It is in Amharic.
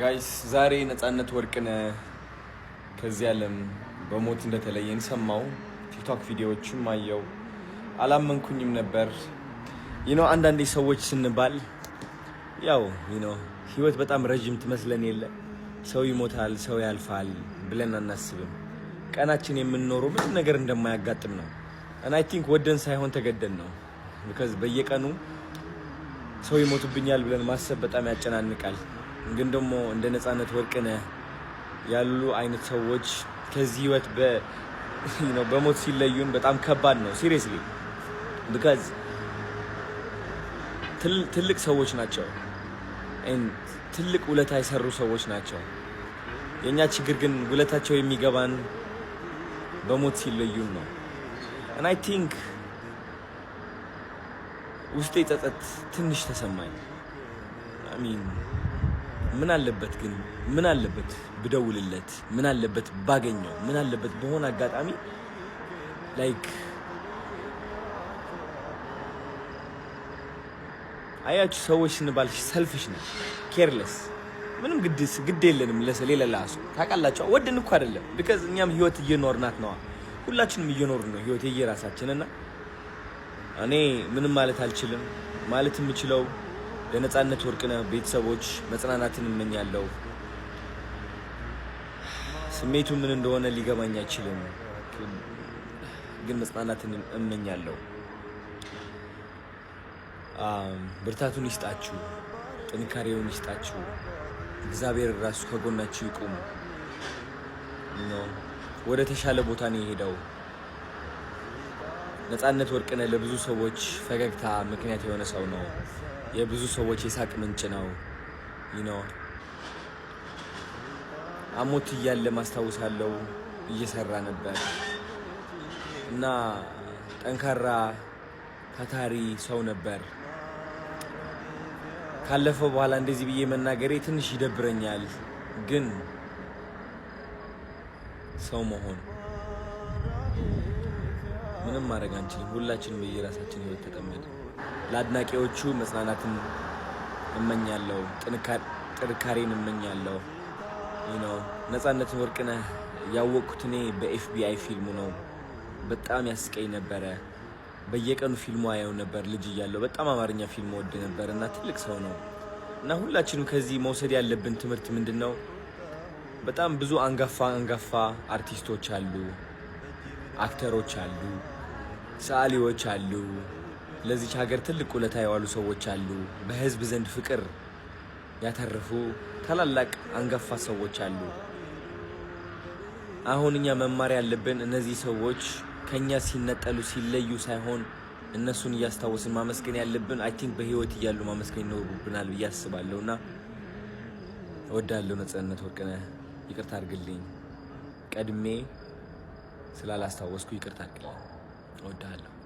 ጋይስ ዛሬ ነፃነት ወርቅነህ ከዚህ ዓለም በሞት እንደተለየን ሰማው። ቲክቶክ ቪዲዮዎችም አየው። አላመንኩኝም ነበር። አንዳንዴ ሰዎች ስንባል ያው ህይወት በጣም ረጅም ትመስለን የለ ሰው ይሞታል፣ ሰው ያልፋል ብለን አናስብም። ቀናችን የምንኖረው ብዙ ነገር እንደማያጋጥም ነው። and I think ወደን ሳይሆን ተገደን ነው። because በየቀኑ ሰው ይሞቱብኛል ብለን ማሰብ በጣም ያጨናንቃል። ግን ደግሞ እንደ ነፃነት ወርቅነህ ያሉ አይነት ሰዎች ከዚህ ህይወት በሞት ሲለዩን በጣም ከባድ ነው። seriously because ትልቅ ሰዎች ናቸው and ትልቅ ውለታ የሰሩ ሰዎች ናቸው። የኛ ችግር ግን ውለታቸው የሚገባን በሞት ሲለዩን ነው። and I think ውስጤ ጸጸት ትንሽ ተሰማኝ። ምን አለበት ብደውልለት፣ ምን አለበት ባገኘው፣ ምን አለበት በሆነ አጋጣሚ አያችሁ ሰዎች ስንባል ሰልፊሽ ነው፣ ኬርለስ ምንም ግድ የለንም ለሌላ ሰው። ታውቃላችሁ ወደን እኮ አይደለም because እኛም ህይወት እየኖርናት ነው። ሁላችንም እየኖርን ነው ህይወት የየራሳችን እና እኔ ምንም ማለት አልችልም። ማለት የምችለው ለነፃነት ወርቅነህ ቤተሰቦች መጽናናትን እመኛለሁ። ስሜቱ ምን እንደሆነ ሊገባኝ አይችልም፣ ግን መጽናናትን እመኛለሁ። ብርታቱን ይስጣችሁ፣ ጥንካሬውን ይስጣችሁ። እግዚአብሔር ራሱ ከጎናችሁ ይቁም። ወደ ተሻለ ቦታ ነው የሄደው። ነፃነት ወርቅነህ ለብዙ ሰዎች ፈገግታ ምክንያት የሆነ ሰው ነው። የብዙ ሰዎች የሳቅ ምንጭ ነው። አሞት እያለ ማስታወሳለሁ እየሰራ ነበር እና ጠንካራ ታታሪ ሰው ነበር። ካለፈው በኋላ እንደዚህ ብዬ መናገሬ ትንሽ ይደብረኛል፣ ግን ሰው መሆን ምንም ማድረግ አንችልም። ሁላችንም በየራሳችን ህይወት ተቀመጥን። ለአድናቂዎቹ መጽናናትን እመኛለሁ፣ ጥንካሬን እመኛለሁ። ነፃነት ወርቅነህ ያወቅኩት እኔ በኤፍቢአይ ፊልሙ ነው። በጣም ያስቀኝ ነበረ። በየቀኑ ፊልሙ አየው ነበር ልጅ እያለሁ። በጣም አማርኛ ፊልም ወድ ነበር እና ትልቅ ሰው ነው እና ሁላችንም ከዚህ መውሰድ ያለብን ትምህርት ምንድነው? በጣም ብዙ አንጋፋ አርቲስቶች አሉ፣ አክተሮች አሉ፣ ሰዓሊዎች አሉ፣ ለዚች ሀገር ትልቅ ውለታ የዋሉ ሰዎች አሉ፣ በህዝብ ዘንድ ፍቅር ያተረፉ ታላላቅ አንጋፋ ሰዎች አሉ። አሁን እኛ መማር ያለብን እነዚህ ሰዎች ከኛ ሲነጠሉ ሲለዩ ሳይሆን እነሱን እያስታወስን ማመስገን ያለብን አይ ቲንክ በህይወት እያሉ ማመስገን ይኖርብናል ብዬ አስባለሁና እወዳለሁ። ነፃነት ወርቅነህ ይቅርታ አድርግልኝ፣ ቀድሜ ስላላስታወስኩ ይቅርታ አድርግልኝ። እወዳለሁ።